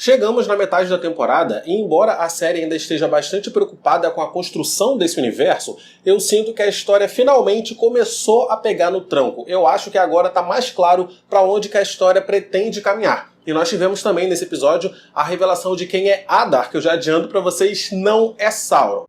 Chegamos na metade da temporada e, embora a série ainda esteja bastante preocupada com a construção desse universo, eu sinto que a história finalmente começou a pegar no tranco. Eu acho que agora está mais claro para onde que a história pretende caminhar. E nós tivemos também nesse episódio a revelação de quem é Adar, que eu já adianto para vocês, não é Sauron.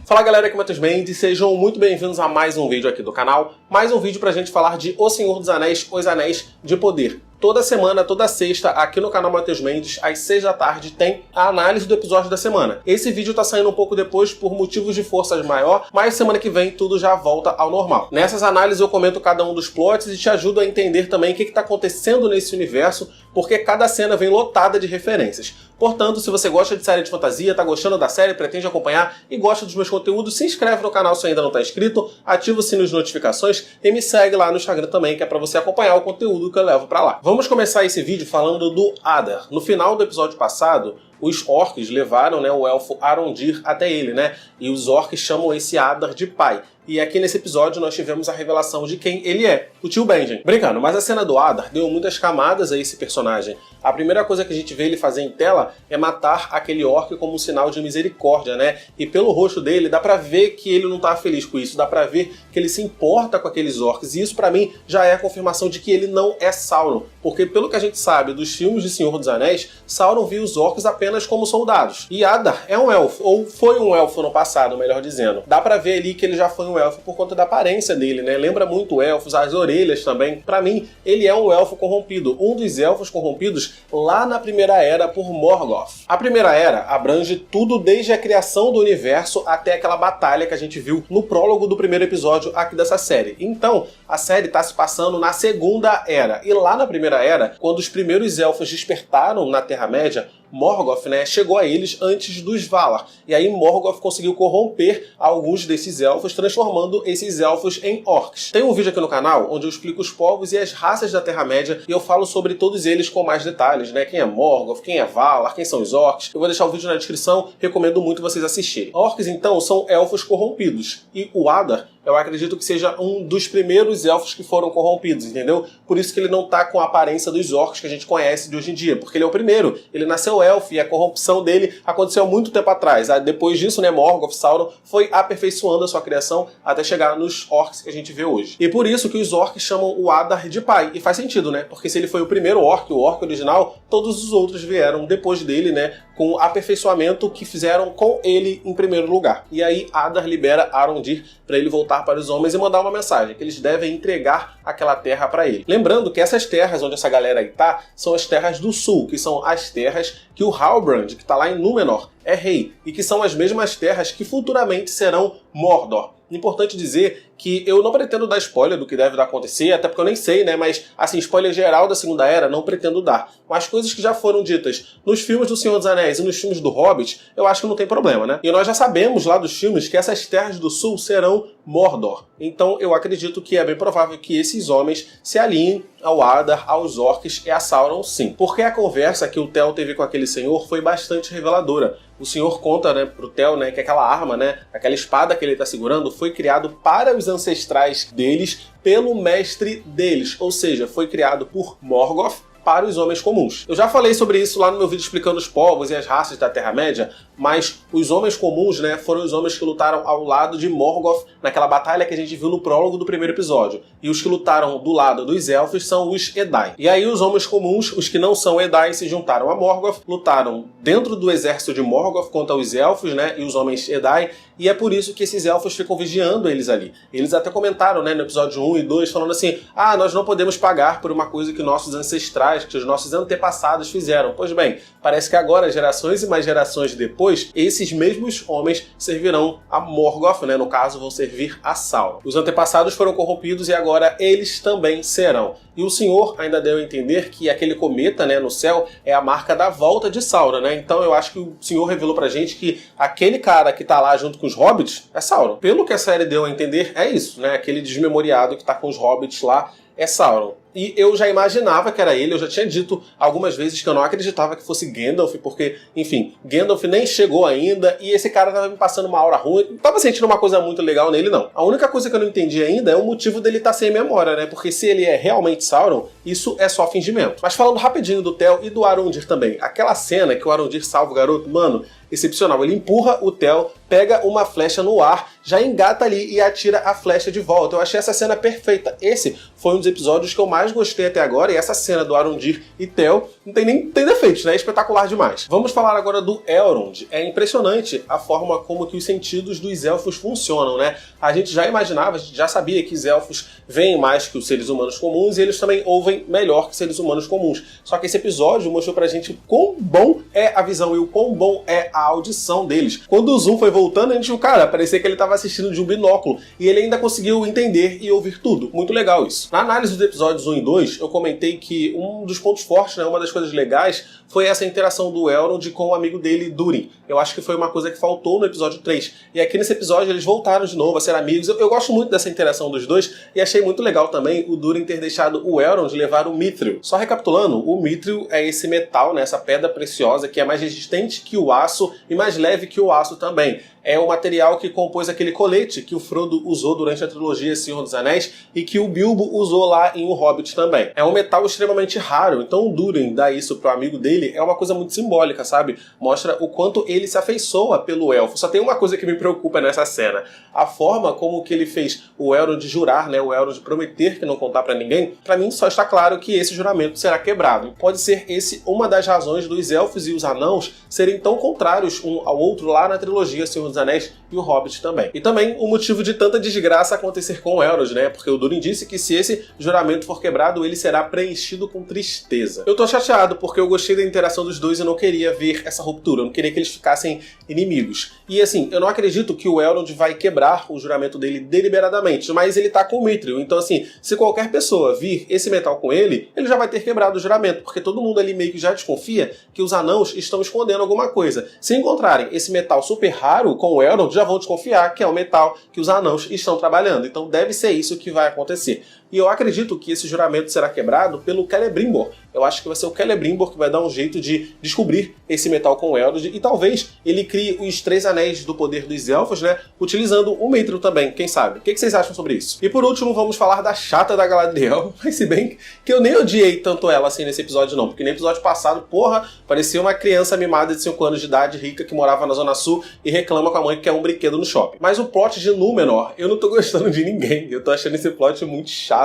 Fala galera, aqui é o Matheus Mendes, sejam muito bem-vindos a mais um vídeo aqui do canal. Mais um vídeo pra gente falar de O Senhor dos Anéis, Os Anéis de Poder. Toda semana, toda sexta, aqui no canal Matheus Mendes, às 6 da tarde, tem a análise do episódio da semana. Esse vídeo tá saindo um pouco depois por motivos de forças maior, mas semana que vem tudo já volta ao normal. Nessas análises eu comento cada um dos plots e te ajudo a entender também o que tá acontecendo nesse universo, porque cada cena vem lotada de referências. Portanto, se você gosta de série de fantasia, tá gostando da série, pretende acompanhar e gosta dos meus conteúdos, se inscreve no canal se ainda não tá inscrito, ativa o sininho de notificações e me segue lá no Instagram também, que é pra você acompanhar o conteúdo que eu levo pra lá. Vamos começar esse vídeo falando do Adar. No final do episódio passado, os orcs levaram, o elfo Arondir até ele, E os orcs chamam esse Adar de pai. E aqui nesse episódio nós tivemos a revelação de quem ele é, o tio Benjen. Brincando, mas a cena do Adar deu muitas camadas a esse personagem. A primeira coisa que a gente vê ele fazer em tela é matar aquele orc como um sinal de misericórdia, E pelo rosto dele dá pra ver que ele não tá feliz com isso, dá pra ver que ele se importa com aqueles orcs. E isso pra mim já é a confirmação de que ele não é Sauron. Porque pelo que a gente sabe dos filmes de Senhor dos Anéis, Sauron viu os orcs apenas como soldados. E Adar é um elfo, ou foi um elfo no passado, melhor dizendo. Dá pra ver ali que ele já foi um elfo por conta da aparência dele, Lembra muito elfos, as orelhas também. Pra mim, ele é um elfo corrompido, um dos elfos corrompidos lá na Primeira Era por Morgoth. A Primeira Era abrange tudo desde a criação do universo até aquela batalha que a gente viu no prólogo do primeiro episódio aqui dessa série. Então, a série tá se passando na Segunda Era. E lá na Primeira Era, quando os primeiros elfos despertaram na Terra-média, Morgoth, chegou a eles antes dos Valar. E aí Morgoth conseguiu corromper alguns desses elfos, transformando esses elfos em orcs. Tem um vídeo aqui no canal onde eu explico os povos e as raças da Terra-média e eu falo sobre todos eles com mais detalhes, Quem é Morgoth, quem é Valar, quem são os orcs. Eu vou deixar o vídeo na descrição, recomendo muito vocês assistirem. Orcs, então, são elfos corrompidos. E o Adar, eu acredito que seja um dos primeiros elfos que foram corrompidos, entendeu? Por isso que ele não tá com a aparência dos orcs que a gente conhece de hoje em dia, porque ele é o primeiro. Ele nasceu elfo e a corrupção dele aconteceu há muito tempo atrás. Depois disso, Morgoth, Sauron, foi aperfeiçoando a sua criação até chegar nos orcs que a gente vê hoje. E por isso que os orcs chamam o Adar de pai. E faz sentido, Porque se ele foi o primeiro orc, o orc original, todos os outros vieram depois dele, com o aperfeiçoamento que fizeram com ele em primeiro lugar. E aí Adar libera Arondir para ele voltar para os homens e mandar uma mensagem, que eles devem entregar aquela terra para ele. Lembrando que essas terras onde essa galera aí tá, são as terras do sul, que são as terras que o Halbrand, que tá lá em Númenor, é rei, e que são as mesmas terras que futuramente serão Mordor. Importante dizer que eu não pretendo dar spoiler do que deve acontecer, até porque eu nem sei, mas assim, spoiler geral da Segunda Era não pretendo dar. Mas coisas que já foram ditas nos filmes do Senhor dos Anéis e nos filmes do Hobbit, eu acho que não tem problema, E nós já sabemos lá dos filmes que essas terras do sul serão Mordor. Então eu acredito que é bem provável que esses homens se alinhem ao Adar, aos orcs e a Sauron sim. Porque a conversa que o Theo teve com aquele senhor foi bastante reveladora. O senhor conta, pro Theo, que aquela arma, aquela espada que ele está segurando foi criado para os ancestrais deles pelo mestre deles. Ou seja, foi criado por Morgoth para os homens comuns. Eu já falei sobre isso lá no meu vídeo explicando os povos e as raças da Terra-média, mas os homens comuns, foram os homens que lutaram ao lado de Morgoth naquela batalha que a gente viu no prólogo do primeiro episódio. E os que lutaram do lado dos elfos são os Edai. E aí os homens comuns, os que não são Edai, se juntaram a Morgoth, lutaram dentro do exército de Morgoth contra os elfos, e os homens Edai, e é por isso que esses elfos ficam vigiando eles ali. Eles até comentaram, no episódio 1 e 2, falando assim, nós não podemos pagar por uma coisa que nossos ancestrais, que os nossos antepassados fizeram. Pois bem, parece que agora, gerações e mais gerações depois, esses mesmos homens servirão a Morgoth, no caso, vão servir a Sauron. Os antepassados foram corrompidos e agora eles também serão. E o Senhor ainda deu a entender que aquele cometa, no céu, é a marca da volta de Sauron, Então eu acho que o Senhor revelou pra gente que aquele cara que tá lá junto com os hobbits é Sauron. Pelo que a série deu a entender, é isso, Aquele desmemoriado que tá com os hobbits lá é Sauron. E eu já imaginava que era ele, eu já tinha dito algumas vezes que eu não acreditava que fosse Gandalf, porque, enfim, Gandalf nem chegou ainda e esse cara tava me passando uma aura ruim, não tava sentindo uma coisa muito legal nele, não. A única coisa que eu não entendi ainda é o motivo dele estar sem memória, né? Porque se ele é realmente Sauron, isso é só fingimento. Mas falando rapidinho do Theo e do Arondir também, aquela cena que o Arondir salva o garoto, mano, excepcional. Ele empurra o Theo, pega uma flecha no ar, já engata ali e atira a flecha de volta. Eu achei essa cena perfeita. Esse foi um dos episódios que eu mais gostei até agora, e essa cena do Arondir e Theo não tem defeitos, né? É espetacular demais. Vamos falar agora do Elrond. É impressionante a forma como que os sentidos dos elfos funcionam, né? A gente já imaginava, a gente já sabia que os elfos veem mais que os seres humanos comuns e eles também ouvem melhor que seres humanos comuns. Só que esse episódio mostrou pra gente o quão bom é a visão e o quão bom é a audição deles. Quando o zoom foi voltando, a gente viu, cara, parecia que ele estava assistindo de um binóculo e ele ainda conseguiu entender e ouvir tudo. Muito legal isso. Na análise dos episódios 1 e 2, eu comentei que um dos pontos fortes, né, uma das coisas legais, foi essa interação do Elrond com o amigo dele, Durin. Eu acho que foi uma coisa que faltou no episódio 3. E aqui nesse episódio eles voltaram de novo a ser amigos. Eu gosto muito dessa interação dos dois e achei muito legal também o Durin ter deixado o Elrond levar o Mithril. Só recapitulando, o Mithril é esse metal, né, essa pedra preciosa que é mais resistente que o aço e mais leve que o aço também. É o material que compôs aquele colete que o Frodo usou durante a trilogia Senhor dos Anéis e que o Bilbo usou lá em O Hobbit também. É um metal extremamente raro, então o Durin dar isso pro amigo dele é uma coisa muito simbólica, sabe? Mostra o quanto ele se afeiçoa pelo elfo. Só tem uma coisa que me preocupa nessa cena. A forma como que ele fez o Elrond jurar, né, o Elrond prometer que não contar pra ninguém, pra mim só está claro que esse juramento será quebrado. Pode ser esse uma das razões dos elfos e os anãos serem tão contrários um ao outro lá na trilogia Senhor dos Anéis e o Hobbit também. E também o motivo de tanta desgraça acontecer com o Elrond, né? Porque o Durin disse que se esse juramento for quebrado, ele será preenchido com tristeza. Eu tô chateado porque eu gostei da interação dos dois e não queria ver essa ruptura, eu não queria que eles ficassem inimigos. E assim, eu não acredito que o Elrond vai quebrar o juramento dele deliberadamente, mas ele tá com o Mithril, então assim, se qualquer pessoa vir esse metal com ele, ele já vai ter quebrado o juramento, porque todo mundo ali meio que já desconfia que os anãos estão escondendo alguma coisa. Se encontrarem esse metal super raro com o Elrond, já vão desconfiar que é o metal que os anãos estão trabalhando. Então deve ser isso que vai acontecer. E eu acredito que esse juramento será quebrado pelo Celebrimbor. Eu acho que vai ser o Celebrimbor que vai dar um jeito de descobrir esse metal com o Elrond e talvez ele crie os 3 anéis do poder dos elfos, né? Utilizando o Mithril também, quem sabe? O que vocês acham sobre isso? E por último, vamos falar da chata da Galadriel. Mas se bem que eu nem odiei tanto ela assim nesse episódio não, porque no episódio passado, porra, parecia uma criança mimada de 5 anos de idade, rica, que morava na Zona Sul e reclama com a mãe que quer um brinquedo no shopping. Mas o plot de Númenor, eu não tô gostando de ninguém. Eu tô achando esse plot muito chato.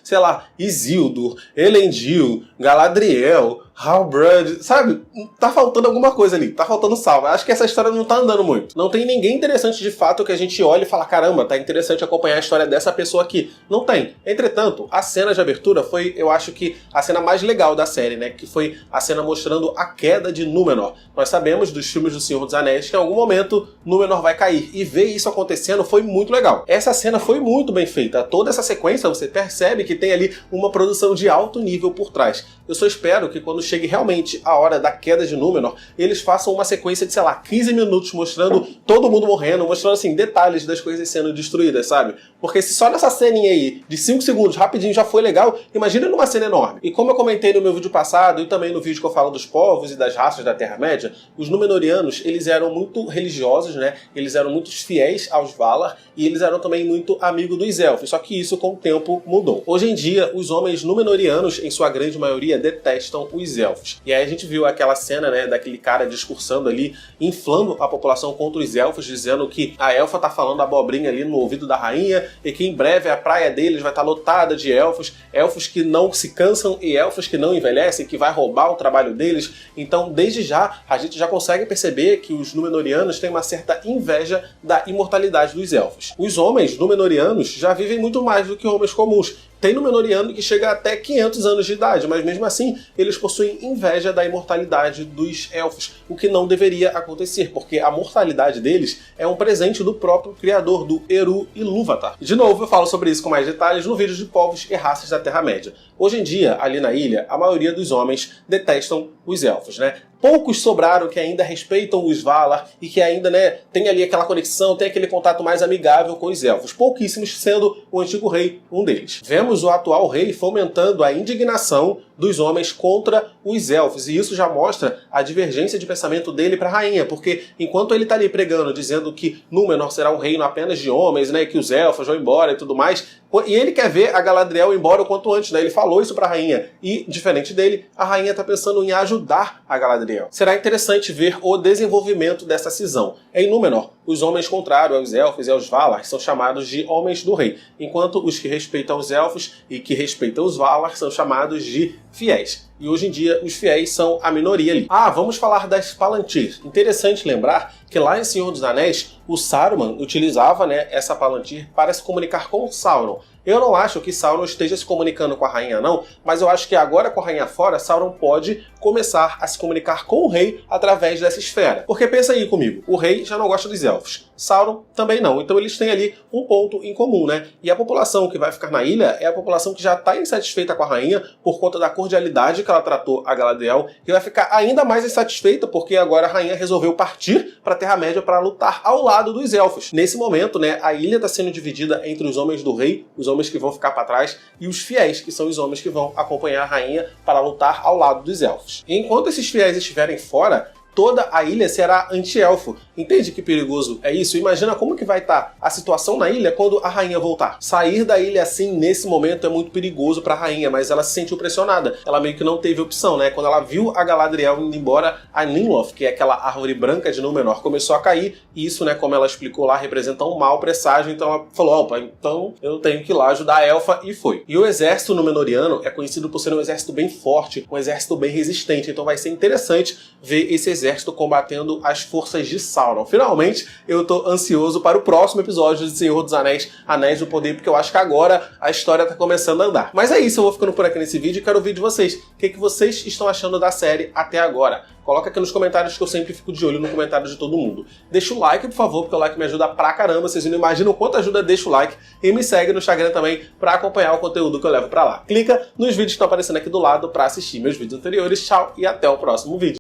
Sei lá, Isildur, Elendil, Galadriel, Halbrand, sabe? Tá faltando alguma coisa ali, tá faltando sal. Acho que essa história não tá andando muito. Não tem ninguém interessante de fato que a gente olhe e fala, caramba, tá interessante acompanhar a história dessa pessoa aqui. Não tem. Entretanto, a cena de abertura foi, eu acho que, a cena mais legal da série, né? Que foi a cena mostrando a queda de Númenor. Nós sabemos dos filmes do Senhor dos Anéis que em algum momento Númenor vai cair. E ver isso acontecendo foi muito legal. Essa cena foi muito bem feita. Toda essa sequência, você percebe que tem ali uma produção de alto nível por trás. Eu só espero que quando chegue realmente a hora da queda de Númenor, eles façam uma sequência de, sei lá, 15 minutos mostrando todo mundo morrendo, mostrando, assim, detalhes das coisas sendo destruídas, sabe? Porque se só nessa ceninha aí, de 5 segundos, rapidinho, já foi legal, imagina numa cena enorme. E como eu comentei no meu vídeo passado, e também no vídeo que eu falo dos povos e das raças da Terra-média, os Númenóreanos, eles eram muito religiosos, né? Eles eram muito fiéis aos Valar, e eles eram também muito amigos dos elfos, só que isso com o tempo mudou. Hoje em dia, os homens Númenóreanos, em sua grande maioria, detestam os elfos. E aí a gente viu aquela cena, né, daquele cara discursando ali, inflando a população contra os elfos, dizendo que a elfa tá falando abobrinha ali no ouvido da rainha e que em breve a praia deles vai estar lotada de elfos, elfos que não se cansam e elfos que não envelhecem, que vai roubar o trabalho deles. Então, desde já, a gente já consegue perceber que os Númenóreanos têm uma certa inveja da imortalidade dos elfos. Os homens Númenóreanos já vivem muito mais do que homens comuns. Tem Númenóreano que chega até 500 anos de idade, mas mesmo assim eles possuem inveja da imortalidade dos elfos, o que não deveria acontecer, porque a mortalidade deles é um presente do próprio criador, do Eru Ilúvatar. De novo, eu falo sobre isso com mais detalhes no vídeo de povos e raças da Terra-média. Hoje em dia, ali na ilha, a maioria dos homens detestam os elfos, né? Poucos sobraram que ainda respeitam os Valar e que ainda, né, tem ali aquela conexão, tem aquele contato mais amigável com os elfos. Pouquíssimos, sendo o antigo rei um deles. Vemos vemos o atual rei fomentando a indignação dos homens contra os elfos, e isso já mostra a divergência de pensamento dele para a rainha, porque enquanto ele está ali pregando, dizendo que Númenor será um reino apenas de homens, né, que os elfos vão embora e tudo mais, e ele quer ver a Galadriel embora o quanto antes, né, ele falou isso para a rainha, e diferente dele, a rainha está pensando em ajudar a Galadriel. Será interessante ver o desenvolvimento dessa cisão. Em Númenor, os homens contrários aos elfos e aos Valar são chamados de homens do rei, enquanto os que respeitam os elfos e que respeitam os Valar são chamados de fiéis. E hoje em dia os fiéis são a minoria ali. Vamos falar das Palantir. Interessante lembrar que lá em Senhor dos Anéis, o Saruman utilizava, né, essa Palantir para se comunicar com Sauron. Eu não acho que Sauron esteja se comunicando com a rainha não, mas eu acho que agora com a rainha fora, Sauron pode começar a se comunicar com o rei através dessa esfera. Porque pensa aí comigo, o rei já não gosta dos elfos, Sauron também não, então eles têm ali um ponto em comum, né? E a população que vai ficar na ilha é a população que já está insatisfeita com a rainha por conta da cordialidade que ela tratou a Galadriel, e vai ficar ainda mais insatisfeita porque agora a rainha resolveu partir para a Terra-média para lutar ao lado dos elfos. Nesse momento, né, a ilha está sendo dividida entre os homens do rei, os homens que vão ficar para trás, e os fiéis, que são os homens que vão acompanhar a rainha para lutar ao lado dos elfos. E enquanto esses fiéis estiverem fora, toda a ilha será anti-elfo. Entende que perigoso é isso? Imagina como que vai estar a situação na ilha quando a rainha voltar. Sair da ilha assim, nesse momento, é muito perigoso para a rainha, mas ela se sentiu pressionada. Ela meio que não teve opção, né? Quando ela viu a Galadriel indo embora, a Ninloth, que é aquela árvore branca de Númenor, começou a cair, e isso, né, como ela explicou lá, representa um mau presságio, então ela falou, opa, então eu tenho que ir lá ajudar a elfa, e foi. E o exército númenoriano é conhecido por ser um exército bem forte, um exército bem resistente, então vai ser interessante ver esse exército combatendo as forças de Sauron. Finalmente, eu tô ansioso para o próximo episódio de Senhor dos Anéis, Anéis do Poder, porque eu acho que agora a história tá começando a andar. Mas é isso, eu vou ficando por aqui nesse vídeo e quero ouvir de vocês. O que vocês estão achando da série até agora? Coloca aqui nos comentários que eu sempre fico de olho no comentário de todo mundo. Deixa o like, por favor, porque o like me ajuda pra caramba. Vocês não imaginam o quanto ajuda, deixa o like. E me segue no Instagram também pra acompanhar o conteúdo que eu levo pra lá. Clica nos vídeos que estão aparecendo aqui do lado pra assistir meus vídeos anteriores. Tchau e até o próximo vídeo.